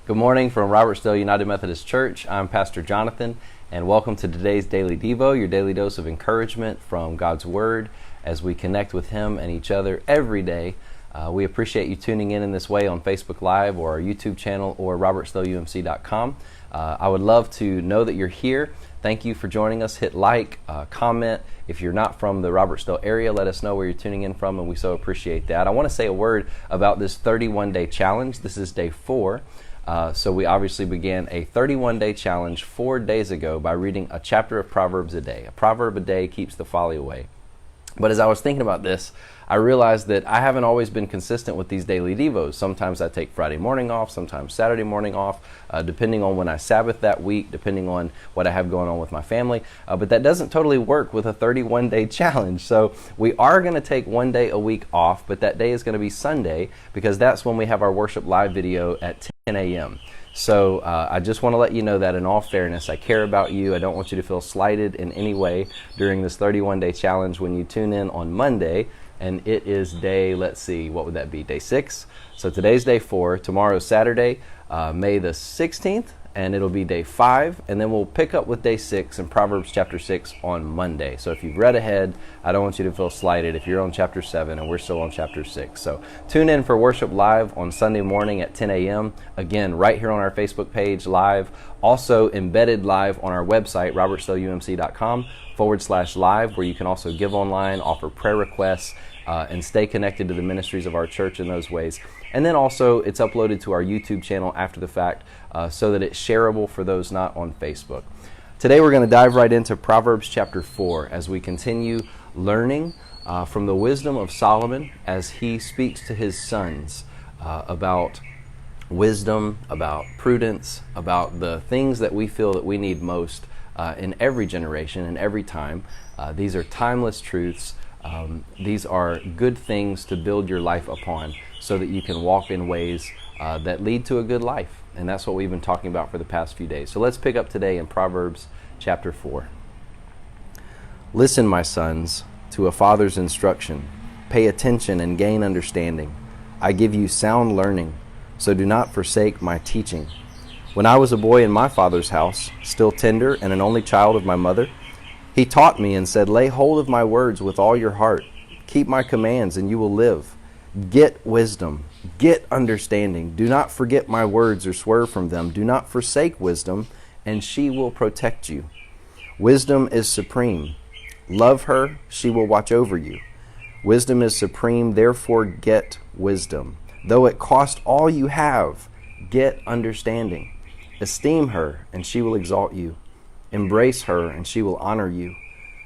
Good morning from Robertsdale United Methodist Church. I'm Pastor Jonathan, and welcome to today's Daily Devo, your daily dose of encouragement from God's Word as we connect with Him and each other every day. We appreciate you tuning in this way on Facebook Live or our YouTube channel or robertsdaleumc.com. I would love to know that you're here. Thank you for joining us. Hit like, comment. If you're not from the Robertsdale area, let us know where you're tuning in from, and we so appreciate that. I want to say a word about this 31-day challenge. This is day 4. So we obviously began a 31-day challenge 4 days ago by reading a chapter of Proverbs a day. A proverb a day keeps the folly away. But as I was thinking about this, I realized that I haven't always been consistent with these daily devos. Sometimes I take Friday morning off, sometimes Saturday morning off, depending on when I Sabbath that week, depending on what I have going on with my family. But that doesn't totally work with a 31-day challenge. So we are going to take one day a week off, but that day is going to be Sunday because that's when we have our worship live video at 10 a.m. So I just want to let you know that in all fairness, I care about you. I don't want you to feel slighted in any way during this 31-day challenge when you tune in on Monday. And it is day, let's see, what would that be? Day 6. So today's day 4. Tomorrow's Saturday, May the 16th, and it'll be day 5. And then we'll pick up with day 6 in Proverbs chapter 6 on Monday. So if you've read ahead, I don't want you to feel slighted if you're on chapter 7 and we're still on chapter 6. So tune in for worship live on Sunday morning at 10 a.m. Again, right here on our Facebook page live. Also embedded live on our website, robertsdaleumc.com/live, where you can also give online, offer prayer requests, and stay connected to the ministries of our church in those ways. And then also it's uploaded to our YouTube channel after the fact so that it's shareable for those not on Facebook. Today we're going to dive right into Proverbs chapter 4 as we continue learning from the wisdom of Solomon as he speaks to his sons about wisdom, about prudence, about the things that we feel that we need most in every generation and every time. These are timeless truths. These are good things to build your life upon so that you can walk in ways that lead to a good life. And that's what we've been talking about for the past few days. So let's pick up today in Proverbs chapter 4. Listen, my sons, to a father's instruction. Pay attention and gain understanding. I give you sound learning, so do not forsake my teaching. When I was a boy in my father's house, still tender and an only child of my mother, he taught me and said, lay hold of my words with all your heart. Keep my commands and you will live. Get wisdom. Get understanding. Do not forget my words or swerve from them. Do not forsake wisdom, and she will protect you. Wisdom is supreme. Love her, she will watch over you. Wisdom is supreme, therefore get wisdom. Though it cost all you have, get understanding. Esteem her, and she will exalt you. Embrace her, and she will honor you.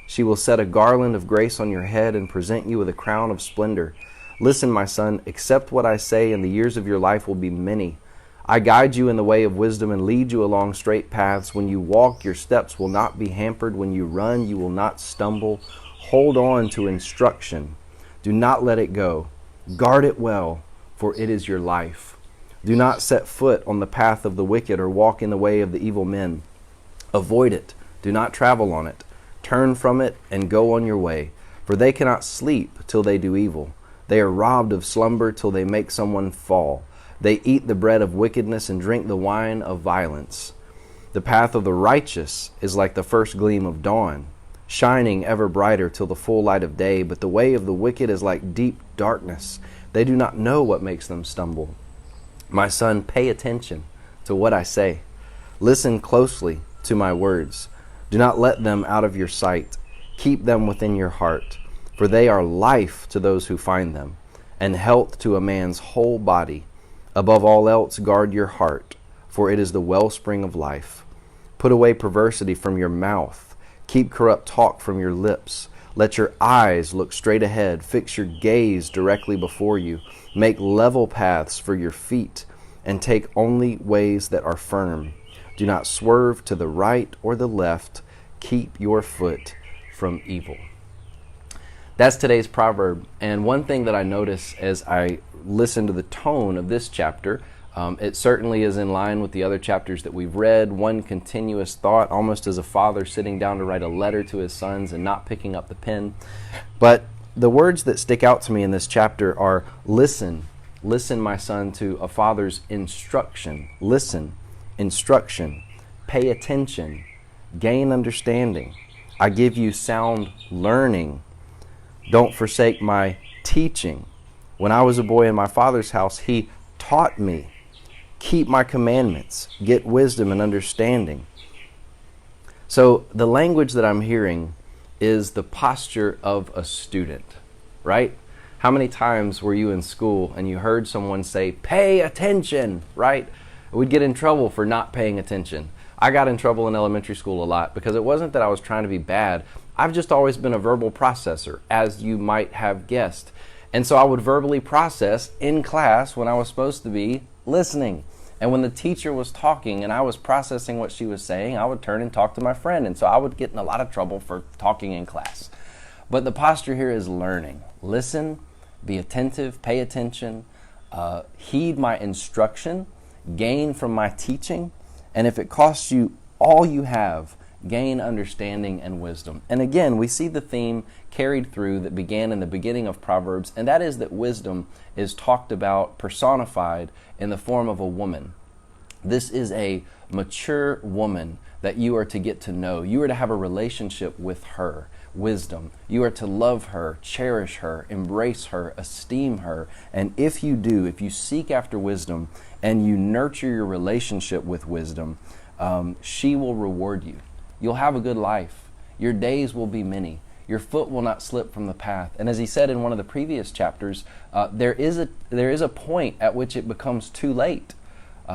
She will set a garland of grace on your head and present you with a crown of splendor. Listen, my son, accept what I say, and the years of your life will be many. I guide you in the way of wisdom and lead you along straight paths. When you walk, your steps will not be hampered. When you run, you will not stumble. Hold on to instruction. Do not let it go. Guard it well, for it is your life. Do not set foot on the path of the wicked or walk in the way of the evil men. Avoid it. Do not travel on it. Turn from it and go on your way, for they cannot sleep till they do evil. They are robbed of slumber till they make someone fall. They eat the bread of wickedness and drink the wine of violence. The path of the righteous is like the first gleam of dawn, shining ever brighter till the full light of day. But the way of the wicked is like deep darkness. They do not know what makes them stumble. My son, pay attention to what I say. Listen closely to my words. Do not let them out of your sight. Keep them within your heart, for they are life to those who find them, and health to a man's whole body. Above all else, guard your heart, for it is the wellspring of life. Put away perversity from your mouth. Keep corrupt talk from your lips. Let your eyes look straight ahead. Fix your gaze directly before you. Make level paths for your feet, and take only ways that are firm. Do not swerve to the right or the left. Keep your foot from evil. That's today's proverb. And one thing that I notice as I listen to the tone of this chapter, it certainly is in line with the other chapters that we've read. One continuous thought, almost as a father sitting down to write a letter to his sons and not picking up the pen. But the words that stick out to me in this chapter are listen, Listen, my son, to a father's instruction. Listen, instruction. Pay attention. Gain understanding. I give you sound learning. Don't forsake my teaching. When I was a boy in my father's house, he taught me. Keep my commandments. Get wisdom and understanding. So the language that I'm hearing is the posture of a student, right? How many times were you in school and you heard someone say, pay attention, right? We'd get in trouble for not paying attention. I got in trouble in elementary school a lot because it wasn't that I was trying to be bad. I've just always been a verbal processor, as you might have guessed. And so I would verbally process in class when I was supposed to be listening. And when the teacher was talking and I was processing what she was saying, I would turn and talk to my friend. And so I would get in a lot of trouble for talking in class. But the posture here is learning. Listen, be attentive, pay attention, heed my instruction, gain from my teaching. And if it costs you all you have, gain understanding and wisdom. And again, we see the theme carried through that began in the beginning of Proverbs, and that is that wisdom is talked about, personified in the form of a woman. This is a mature woman that you are to get to know. You are to have a relationship with her, wisdom. You are to love her, cherish her, embrace her, esteem her. And if you do, if you seek after wisdom and you nurture your relationship with wisdom, she will reward you. You'll have a good life. Your days will be many. Your foot will not slip from the path. And as he said in one of the previous chapters, there is a point at which it becomes too late.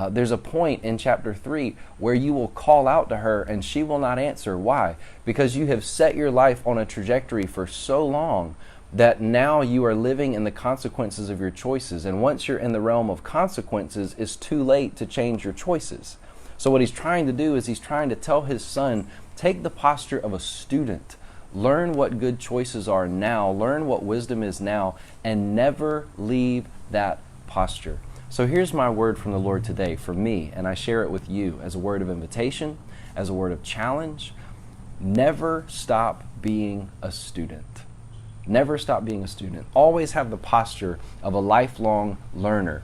There's a point in chapter 3 where you will call out to her and she will not answer. Why? Because you have set your life on a trajectory for so long that now you are living in the consequences of your choices. And once you're in the realm of consequences, it's too late to change your choices. So what he's trying to do is he's trying to tell his son, take the posture of a student. Learn what good choices are now. Learn what wisdom is now. And never leave that posture. So here's my word from the Lord today for me, and I share it with you as a word of invitation, as a word of challenge. Never stop being a student. Never stop being a student. Always have the posture of a lifelong learner.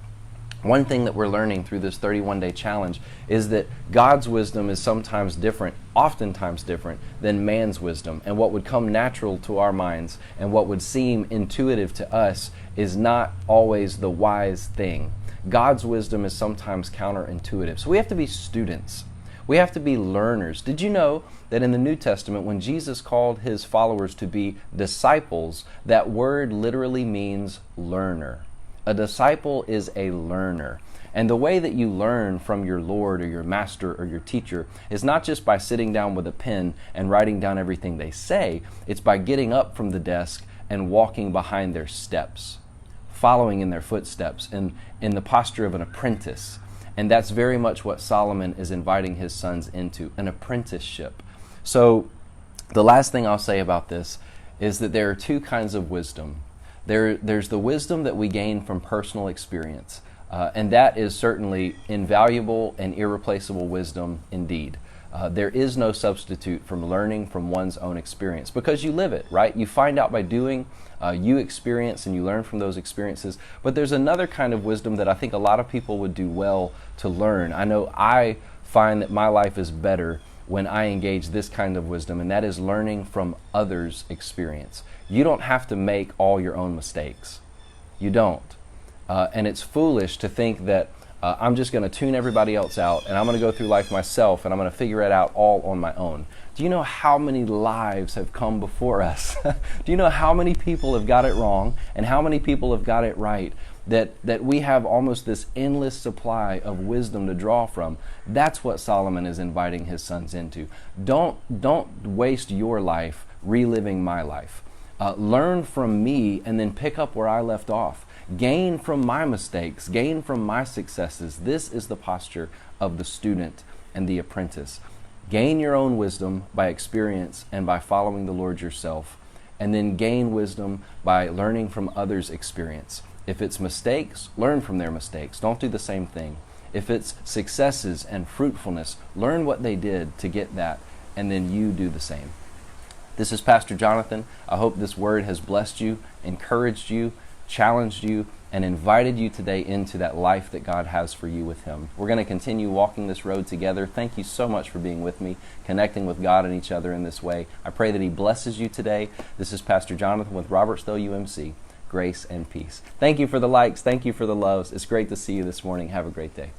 One thing that we're learning through this 31-day challenge is that God's wisdom is sometimes different, oftentimes different, than man's wisdom. And what would come natural to our minds and what would seem intuitive to us is not always the wise thing. God's wisdom is sometimes counterintuitive. So we have to be students. We have to be learners. Did you know that in the New Testament, when Jesus called his followers to be disciples, that word literally means learner? A disciple is a learner. And the way that you learn from your Lord or your master or your teacher is not just by sitting down with a pen and writing down everything they say. It's by getting up from the desk and walking behind their steps, following in their footsteps, in the posture of an apprentice. And that's very much what Solomon is inviting his sons into, an apprenticeship. So the last thing I'll say about this is that there are two kinds of wisdom. There's the wisdom that we gain from personal experience, and that is certainly invaluable and irreplaceable wisdom indeed. There is no substitute from learning from one's own experience because you live it, right? You find out by doing, you experience and you learn from those experiences. But there's another kind of wisdom that I think a lot of people would do well to learn. I know I find that my life is better when I engage this kind of wisdom, and that is learning from others' experience. You don't have to make all your own mistakes. You don't. And it's foolish to think that I'm just going to tune everybody else out and I'm going to go through life myself and I'm going to figure it out all on my own. Do you know how many lives have come before us? Do you know how many people have got it wrong and how many people have got it right? That we have almost this endless supply of wisdom to draw from. That's what Solomon is inviting his sons into. Don't waste your life reliving my life. Learn from me and then pick up where I left off. Gain from my mistakes, gain from my successes. This is the posture of the student and the apprentice. Gain your own wisdom by experience and by following the Lord yourself, and then gain wisdom by learning from others' experience. If it's mistakes, learn from their mistakes. Don't do the same thing. If it's successes and fruitfulness, learn what they did to get that, and then you do the same. This is Pastor Jonathan. I hope this word has blessed you, encouraged you, challenged you, and invited you today into that life that God has for you with Him. We're going to continue walking this road together. Thank you so much for being with me, connecting with God and each other in this way. I pray that He blesses you today. This is Pastor Jonathan with Robertsdale UMC. Grace and peace. Thank you for the likes. Thank you for the loves. It's great to see you this morning. Have a great day.